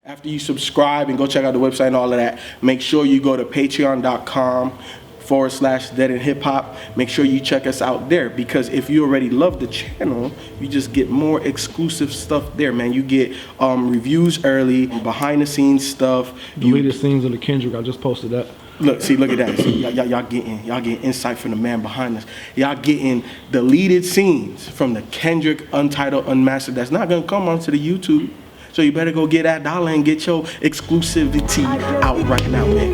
After you subscribe and go check out the website and all of that, make sure you go to patreon.com/Dead and Hip Hop. Make sure you check us out there, because if you already love the channel, you just get more exclusive stuff there, man. You get reviews early, behind the scenes stuff. Deleted scenes of the Kendrick, I just posted that. Look at that. See, y'all getting insight from the man behind us. Y'all getting deleted scenes from the Kendrick Untitled Unmastered. That's not gonna come onto the YouTube. So you better go get that dollar and get your exclusivity out right now, man.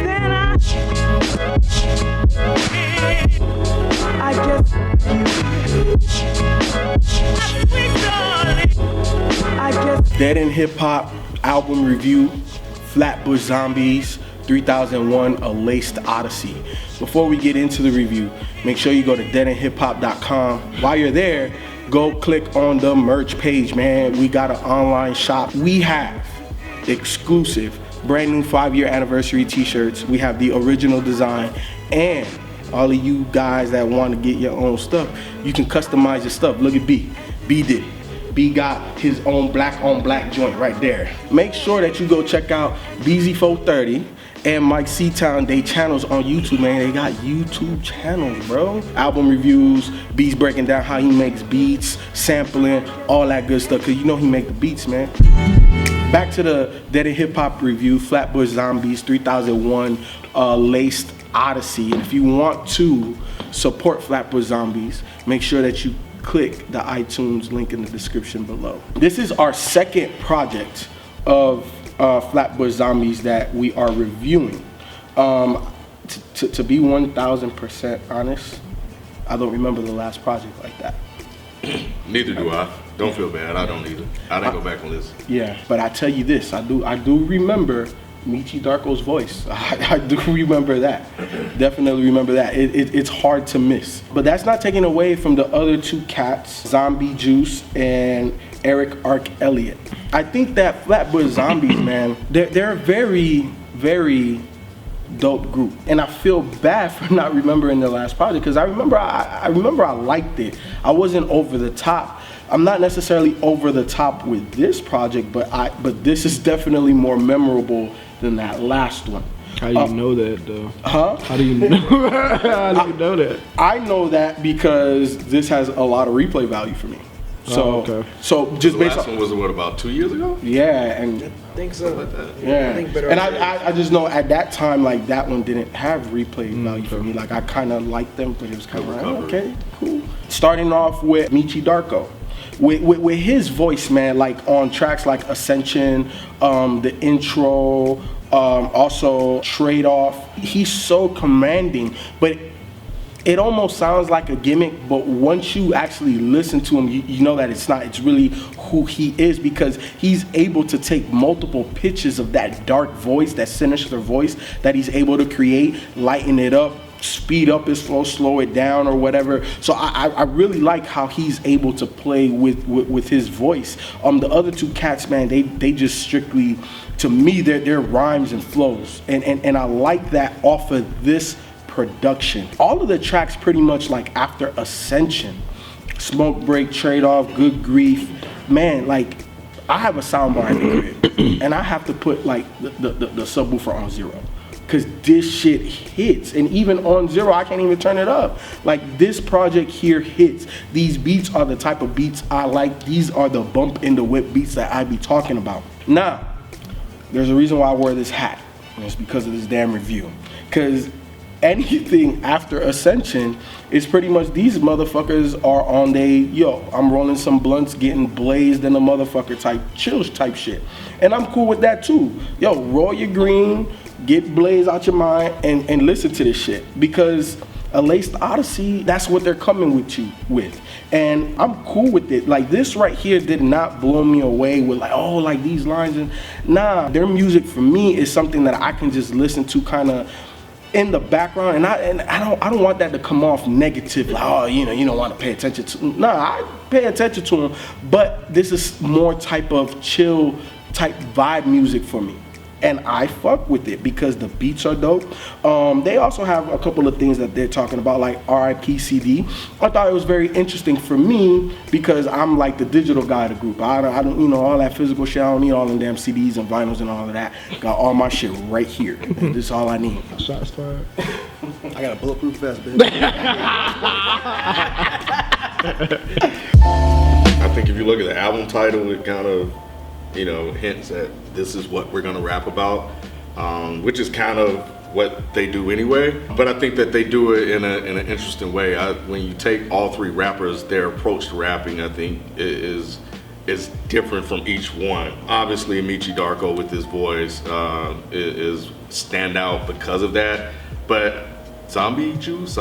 Dead and Hip Hop album review, Flatbush Zombies, 3001, A Laced Odyssey. Before we get into the review, make sure you go to deadandhiphop.com. While you're there, go click on the merch page, man. We got an online shop. We have exclusive brand new 5-year anniversary t-shirts. We have the original design, and all of you guys that want to get your own stuff, you can customize your stuff. Look at B. B did it. B got his own black on black joint right there. Make sure that you go check out BZ430 and Mike C-Town, they channels on YouTube, man. They got YouTube channels, bro. Album reviews, B's breaking down how he makes beats, sampling, all that good stuff, cause you know he make the beats, man. Back to the Dead and Hip Hop review, Flatbush Zombies, 3001, Laced Odyssey. And if you want to support Flatbush Zombies, make sure that you click the iTunes link in the description below. This is our second project of Flatbush Zombies that we are reviewing. To be 1000% honest, I don't remember the last project like that. Neither do I. Don't feel bad. I don't either. I didn't go back and listen. Yeah, but I tell you this, I do remember Meechy Darko's voice. I do remember that. Definitely remember that. It's hard to miss. But that's not taking away from the other two cats, Zombie Juice and Erick Elliott. I think that Flatbush Zombies, man, they're a very, very dope group. And I feel bad for not remembering the last project, because I remember I liked it. I wasn't over the top. I'm not necessarily over the top with this project, but this is definitely more memorable than that last one. How do you know that, though? Huh? How do you know? How do you know that? I know that because this has a lot of replay value for me. So, okay. So just the based last one was what, about 2 years ago? Yeah, and I think so. Like that. yeah, I think better and I just know at that time, like, that one didn't have replay value for me. Like, I kind of liked them, but it was kind of like, okay, cool. Starting off with Meechy Darko. With his voice, man, like on tracks like Ascension, the intro, also Trade Off, he's so commanding, but it almost sounds like a gimmick, but once you actually listen to him, you know that it's not. It's really who he is, because he's able to take multiple pitches of that dark voice, that sinister voice that he's able to create, lighten it up, speed up his flow, slow it down, or whatever. So I really like how he's able to play with his voice. The other two cats, man, they just strictly, to me, they're rhymes and flows, and I like that off of this production. All of the tracks pretty much like after Ascension, Smoke Break, Trade Off, Good Grief, man, like I have a soundbar in the crib and I have to put like the subwoofer on 0, because this shit hits. And even on 0, I can't even turn it up. Like, this project here hits. These beats are the type of beats I like. These are the bump in the whip beats that I be talking about. Now, there's a reason why I wore this hat, and it's because of this damn review. Because anything after Ascension is pretty much, these motherfuckers are on I'm rolling some blunts, getting blazed in a motherfucker type, chills type shit. And I'm cool with that too. Yo, roll your green, get blazed out your mind, and listen to this shit. Because A Laced Odyssey, that's what they're coming with you with. And I'm cool with it. Like, this right here did not blow me away with like, oh, like these lines. And nah, their music for me is something that I can just listen to kind of in the background, and I don't want that to come off negative, like, oh, you don't want to pay attention to. Nah, I pay attention to them, but this is more type of chill type vibe music for me. and I fuck with it because the beats are dope. They also have a couple of things that they're talking about, like RIP CD. I thought it was very interesting for me because I'm like the digital guy of the group. I don't, you know, all that physical shit. I don't need all them damn CDs and vinyls and all of that. Got all my shit right here. This is all I need. Shots fired. I got a bulletproof vest, bitch. I think if you look at the album title, it kind of, you know, hints at this is what we're gonna rap about, which is kind of what they do anyway. But I think that they do it in an interesting way. When you take all three rappers, their approach to rapping, I think is different from each one. Obviously, Meechy Darko with his voice is stand out because of that. But Samba Juice,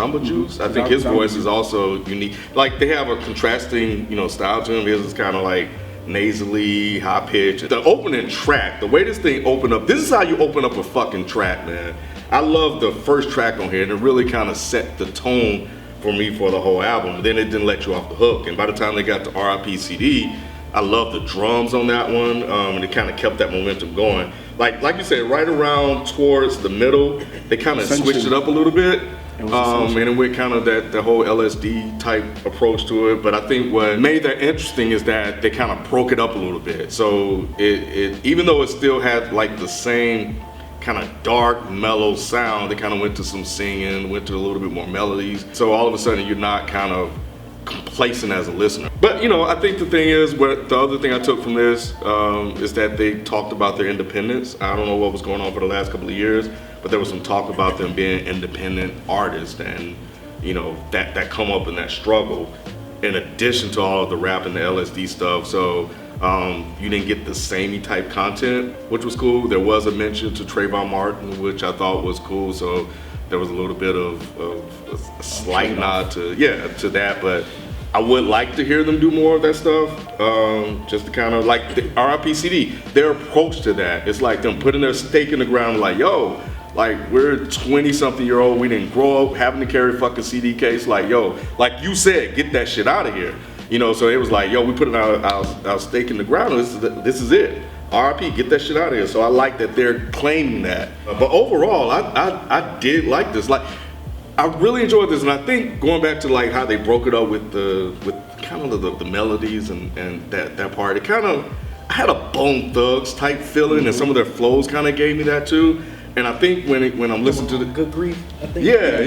I think his voice is also unique. Like they have a contrasting, you know, style to him. His is kind of like nasally, high pitch. The opening track, the way this thing opened up, this is how you open up a fucking track, man. I love the first track on here, and it really kind of set the tone for me for the whole album. Then it didn't let you off the hook. And by the time they got to RIP CD, I love the drums on that one, and it kind of kept that momentum going. Like you said, right around towards the middle, they kind of switched it up a little bit, and it went kind of the whole LSD type approach to it. But I think what made that interesting is that they kind of broke it up a little bit. So it even though it still had like the same kind of dark, mellow sound, they kind of went to some singing, went to a little bit more melodies. So all of a sudden, you're not kind of complacent as a listener. But you know, I think the thing is, the other thing I took from this is that they talked about their independence. I don't know what was going on for the last couple of years, but there was some talk about them being independent artists, and you know, that come up in that struggle, in addition to all of the rap and the LSD stuff. So you didn't get the samey type content, which was cool. There was a mention to Trayvon Martin, which I thought was cool. So there was a little bit of a slight nod to that, but I would like to hear them do more of that stuff, just to kind of like the RIP CD, their approach to that. It's like them putting their stake in the ground, like, yo, like we're 20-something-year-old, we didn't grow up having to carry a fucking CD case, like, yo, like you said, get that shit out of here. You know, so it was like, yo, we put our stake in the ground, this is it. RIP, get that shit out of here. So I like that they're claiming that. But overall, I did like this. Like, I really enjoyed this, and I think going back to like how they broke it up with kind of the melodies and that part, it kind of, I had a Bone Thugs type feeling, and some of their flows kind of gave me that too. And I think when I'm listening to the Good Grief, I think. yeah,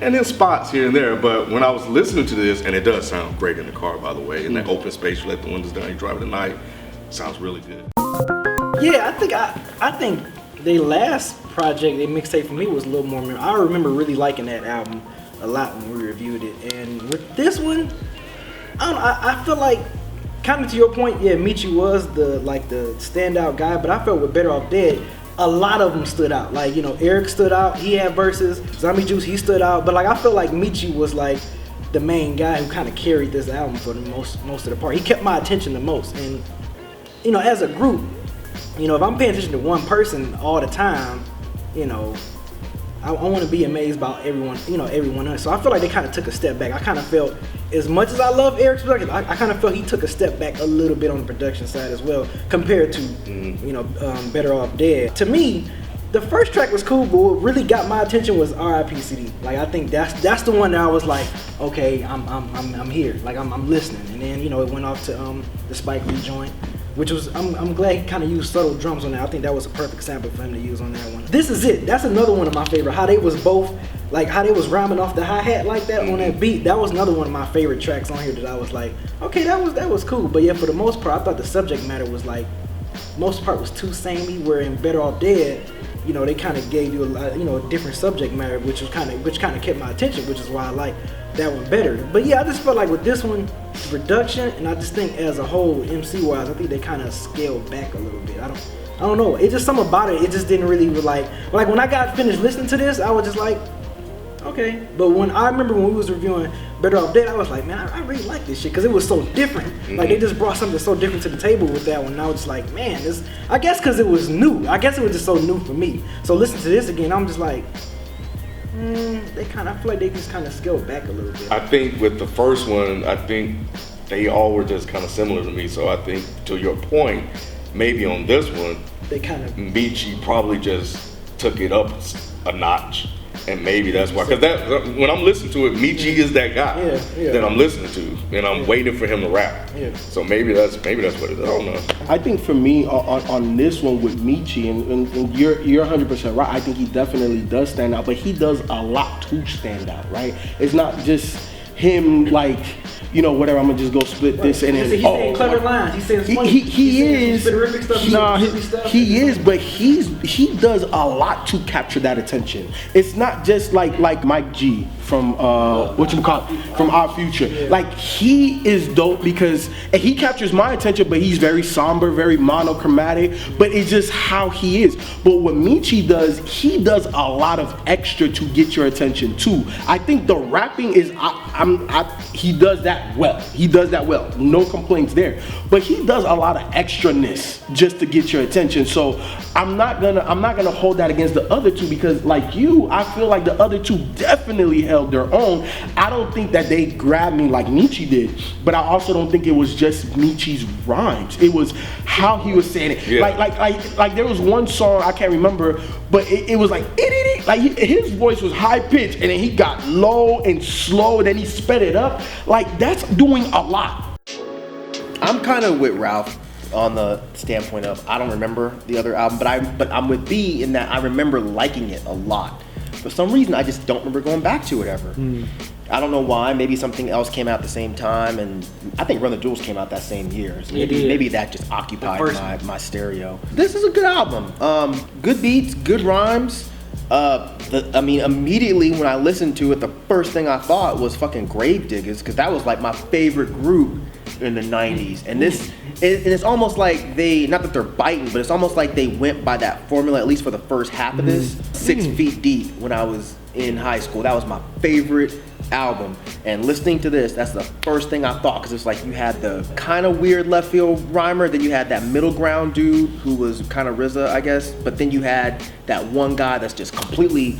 and in spots here and there. But when I was listening to this, and it does sound great in the car, by the way, in that open space, you let the windows down, you drive at night, sounds really good. Yeah, I think their last project, their mixtape for me was a little more. I remember really liking that album a lot when we reviewed it, and with this one, I feel like, kind of to your point, yeah, Meechy was the standout guy, but I felt with Better Off Dead, a lot of them stood out. Like, you know, Erick stood out, he had verses, Zombie Juice, he stood out, but like I felt like Meechy was like the main guy who kind of carried this album for the most of the part. He kept my attention the most, and you know, as a group, you know, if I'm paying attention to one person all the time, you know, I want to be amazed by everyone, you know, everyone else. So I feel like they kind of took a step back. I kind of felt, as much as I love Erick's production, I kind of felt he took a step back a little bit on the production side as well, compared to, you know, Better Off Dead. To me, the first track was cool, but what really got my attention was RIP CD. Like, I think that's the one that I was like, okay, I'm here, like I'm listening. And then, you know, it went off to the Spike Lee joint, which was, I'm glad he kind of used subtle drums on that. I think that was a perfect sample for him to use on that one. This Is It, that's another one of my favorite. How they was both, like how they was rhyming off the hi-hat like that on that beat. That was another one of my favorite tracks on here that I was like, okay, that was cool. But yeah, for the most part, I thought the subject matter was like, most part was too samey, where in Better Off Dead, you know, they kind of gave you a lot, you know, a different subject matter, which kind of kept my attention, which is why I like that one better. But yeah, I just felt like with this one, production, and I just think as a whole, MC wise, I think they kind of scaled back a little bit. I don't know. It's just something about it. It just didn't really like when I got finished listening to this, I was just like, okay. But when I remember when we was reviewing Better Off Dead, I was like, man, I really like this shit because it was so different. Like, they just brought something so different to the table with that one. And I was just like, man, this. I guess because it was new. I guess it was just so new for me. So listening to this again, I'm just like, I feel like they just kind of scaled back a little bit. I think with the first one, I think they all were just kind of similar to me. So I think, to your point, maybe on this one, They kind of Meechy probably just took it up a notch. And maybe that's why, because when I'm listening to it, Meechy is that guy that I'm listening to, and I'm waiting for him to rap. Yeah. So maybe that's what it is. I don't know. I think for me on this one with Meechy, and you're 100% right. I think he definitely does stand out, but he does a lot to stand out, right? It's not just him like, you know, whatever. I'm gonna just go split this and then. He's saying clever lines. He's saying funny. He is. Stuff. He is, but he does a lot to capture that attention. It's not just like Mike G from from Our Future. Yeah. Like, he is dope because he captures my attention, but he's very somber, very monochromatic. But it's just how he is. But what Meechy does, he does a lot of extra to get your attention too. I think the rapping is he does that well. He does that well. No complaints there. But he does a lot of extraness just to get your attention. So I'm not gonna hold that against the other two, because like you, I feel like the other two definitely held their own. I don't think that they grabbed me like Meechy did, but I also don't think it was just Meechy's rhymes. It was how he was saying it. Yeah. Like there was one song I can't remember, but it was like his voice was high pitched and then he got low and slow and then he sped it up. Like, that's doing a lot. I'm kind of with Ralph on the standpoint of I don't remember the other album, but I'm with B in that I remember liking it a lot. For some reason, I just don't remember going back to it ever. I don't know why. Maybe something else came out at the same time, and I think Run the Jewels came out that same year. So maybe that just occupied my stereo. This is a good album. Good beats, good rhymes. Immediately when I listened to it, the first thing I thought was fucking Gravediggers, because that was like my favorite group in the 90s. And it's almost like not that they're biting, but it's almost like they went by that formula, at least for the first half of this. 6 Feet Deep, when I was in high school, that was my favorite album. And listening to this, that's the first thing I thought, because it's like you had the kind of weird left field rhymer, then you had that middle ground dude who was kind of RZA, I guess, but then you had that one guy that's just completely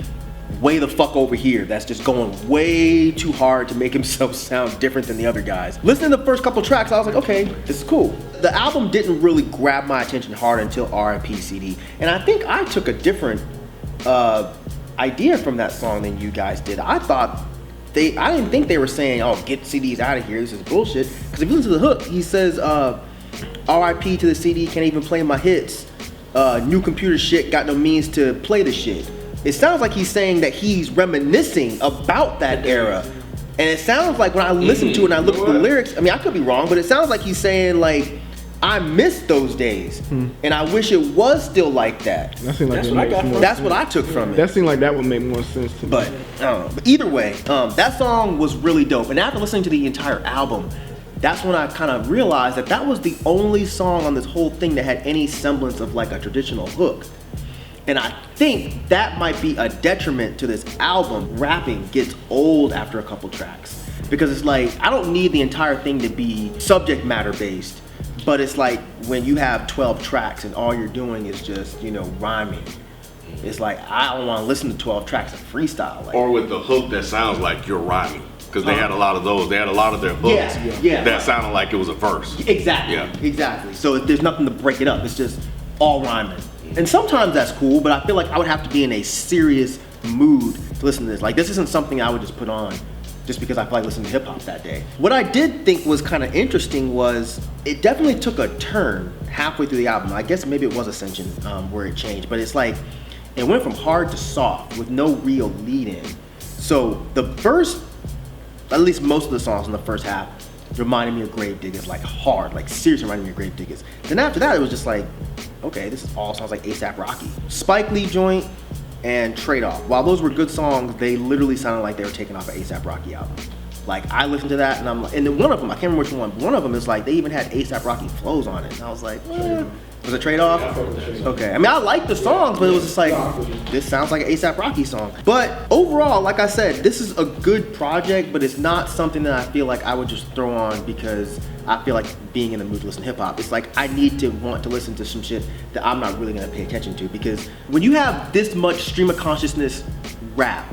way the fuck over here, that's just going way too hard to make himself sound different than the other guys. Listening to the first couple tracks, I was like, okay, this is cool. The album didn't really grab my attention hard until R.I.P. CD, and I think I took a different idea from that song than you guys did. I didn't think they were saying, oh, get CDs out of here, this is bullshit. Because if you listen to the hook, he says, R.I.P. to the CD, can't even play my hits. New computer shit, got no means to play the shit. It sounds like he's saying that he's reminiscing about that era. And it sounds like when I listen to it and I look at the lyrics, I mean, I could be wrong, but it sounds like he's saying, like, I miss those days, and I wish it was still like that. That's what I took from it. That seemed like that would make more sense to me. But I don't know. But either way, that song was really dope. And after listening to the entire album, that's when I kind of realized that was the only song on this whole thing that had any semblance of like a traditional hook. And I think that might be a detriment to this album. Rapping gets old after a couple tracks, because it's like, I don't need the entire thing to be subject matter based. But it's like when you have 12 tracks and all you're doing is just, rhyming. It's like, I don't want to listen to 12 tracks of freestyle. Like, or with the hook that sounds like you're rhyming. Because they had a lot of those. They had a lot of their hooks that sounded like it was a verse. Exactly. Yeah. Exactly. So there's nothing to break it up. It's just all rhyming. And sometimes that's cool, but I feel like I would have to be in a serious mood to listen to this. Like, this isn't something I would just put on just because I feel like listening to hip hop that day. What I did think was kind of interesting was it definitely took a turn halfway through the album. I guess maybe it was Ascension where it changed, but it's like it went from hard to soft with no real lead in. So the first, at least most of the songs in the first half reminded me of Gravediggers, like hard, like seriously reminded me of Gravediggers. Then after that, it was just like, okay, this all sounds like A$AP Rocky. Spike Lee joint and Trade Off. While those were good songs, they literally sounded like they were taken off an A$AP Rocky album. Like, I listened to that and I'm like, and then one of them, I can't remember which one, but one of them is like, they even had A$AP Rocky flows on it. And I was like, was it Trade Off? Okay. I mean, I like the songs, but it was just like, this sounds like an A$AP Rocky song. But overall, like I said, this is a good project, but it's not something that I feel like I would just throw on because I feel like being in the mood to listen to hip hop. It's like, I need to want to listen to some shit that I'm not really gonna pay attention to, because when you have this much stream of consciousness rap,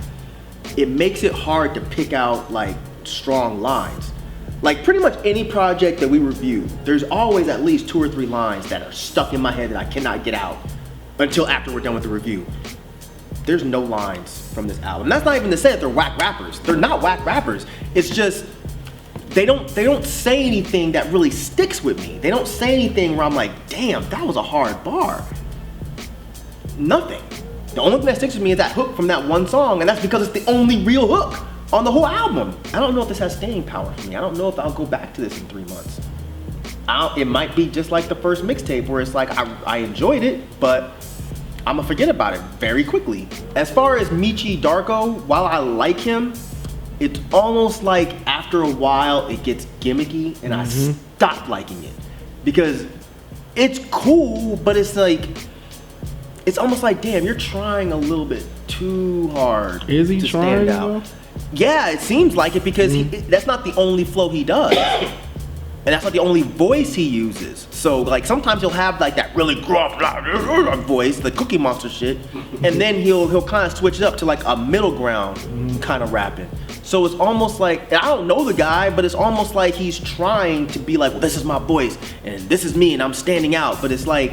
it makes it hard to pick out like strong lines. Like pretty much any project that we review, there's always at least 2 or 3 lines that are stuck in my head that I cannot get out until after we're done with the review. There's no lines from this album. That's not even to say that they're whack rappers. They're not whack rappers. It's just they don't say anything that really sticks with me. They don't say anything where I'm like, damn, that was a hard bar. Nothing. The only thing that sticks with me is that hook from that one song, and that's because it's the only real hook on the whole album. I don't know if this has staying power for me. I don't know if I'll go back to this in 3 months. It might be just like the first mixtape where it's like I enjoyed it, but I'm gonna forget about it very quickly. As far as Meechy Darko, while I like him, it's almost like after a while it gets gimmicky and I stop liking it. Because it's cool, but it's like, it's almost like, damn, you're trying a little bit too hard. Is he to trying stand out. though? Yeah, it seems like it because that's not the only flow he does. And that's not the only voice he uses. So like sometimes he'll have like that really gruff voice, the Cookie Monster shit, and then he'll kind of switch it up to like a middle ground kind of rapping. So it's almost like, and I don't know the guy, but it's almost like he's trying to be like, well, this is my voice, and this is me, and I'm standing out. But it's like,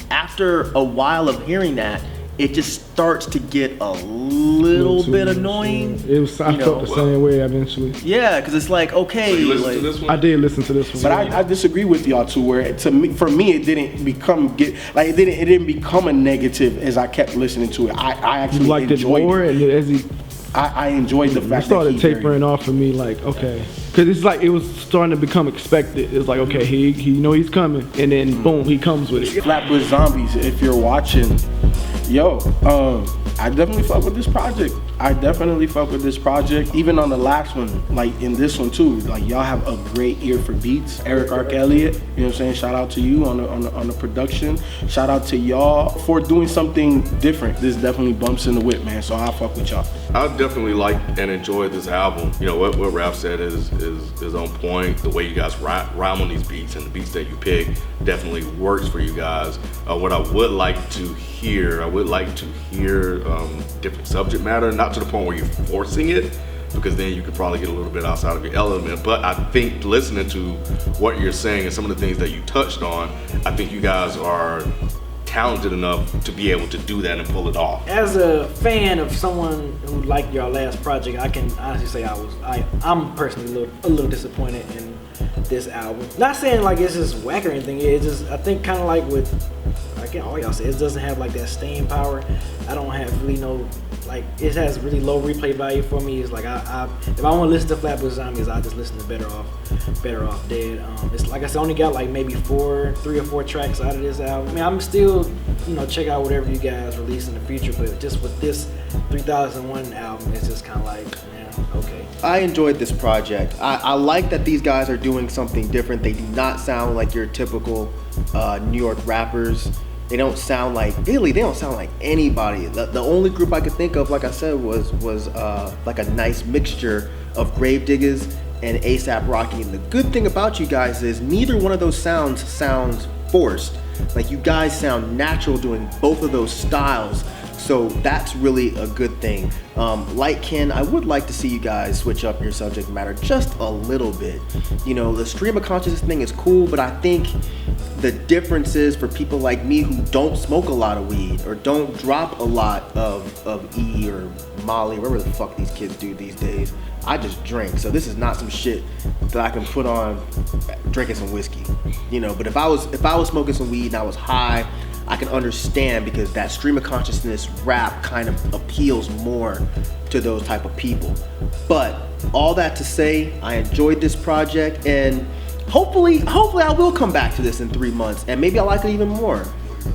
after a while of hearing that, it just starts to get a little bit annoying. It was. I felt the same way eventually. Yeah, because it's like, okay. So you listened like, to this one? I did listen to this one. But I disagree with y'all too. Where for me, it didn't become it didn't become a negative as I kept listening to it. I actually you liked it enjoyed more, and as he I enjoyed the it fact started that he tapering off for me. Like, okay, because it's like it was starting to become expected. It's like, okay, he he's coming, and then boom, he comes with it. Flatbush Zombies, if you're watching, yo, I definitely fuck with this project. Even on the last one, like in this one too, like y'all have a great ear for beats. Erick Elliott, you know what I'm saying? Shout out to you on the production. Shout out to y'all for doing something different. This definitely bumps in the whip, man. So I fuck with y'all. I definitely like and enjoyed this album. You know what Ralph said is on point. The way you guys rhyme on these beats and the beats that you pick definitely works for you guys. What I would like to hear, different subject matter, not to the point where you're forcing it, because then you could probably get a little bit outside of your element. But I think listening to what you're saying and some of the things that you touched on, I think you guys are talented enough to be able to do that and pull it off. As a fan of someone who liked your last project, I can honestly say I'm personally a little disappointed in this album. Not saying like it's just whack or anything. It's just, I think kind of like with, again, all y'all say, it doesn't have like that staying power. I don't have really no, like, it has really low replay value for me. It's like if I want to listen to Flatbush Zombies, I just listen to Better Off Dead. It's like I said, I only got like maybe 3 or 4 tracks out of this album. I mean, I'm still, check out whatever you guys release in the future, but just with this 3001 album, it's just kind of like, okay. I enjoyed this project. I like that these guys are doing something different. They do not sound like your typical New York rappers. They don't sound like anybody. The only group I could think of, like I said, was like a nice mixture of Gravediggers and A$AP Rocky. And the good thing about you guys is neither one of those sounds forced. Like, you guys sound natural doing both of those styles. So that's really a good thing. Like Ken, I would like to see you guys switch up your subject matter just a little bit. The stream of consciousness thing is cool, but I think the difference is for people like me who don't smoke a lot of weed or don't drop a lot of E or Molly, whatever the fuck these kids do these days. I just drink, so this is not some shit that I can put on drinking some whiskey. But if I was smoking some weed and I was high, I can understand, because that stream of consciousness rap kind of appeals more to those type of people. But all that to say, I enjoyed this project, and hopefully I will come back to this in 3 months, and maybe I like it even more.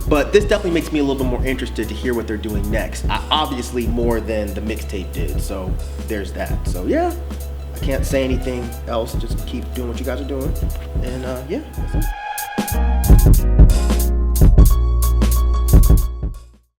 But this definitely makes me a little bit more interested to hear what they're doing next. Obviously more than the mixtape did, so there's that. So yeah, I can't say anything else, just keep doing what you guys are doing, and yeah, that's it.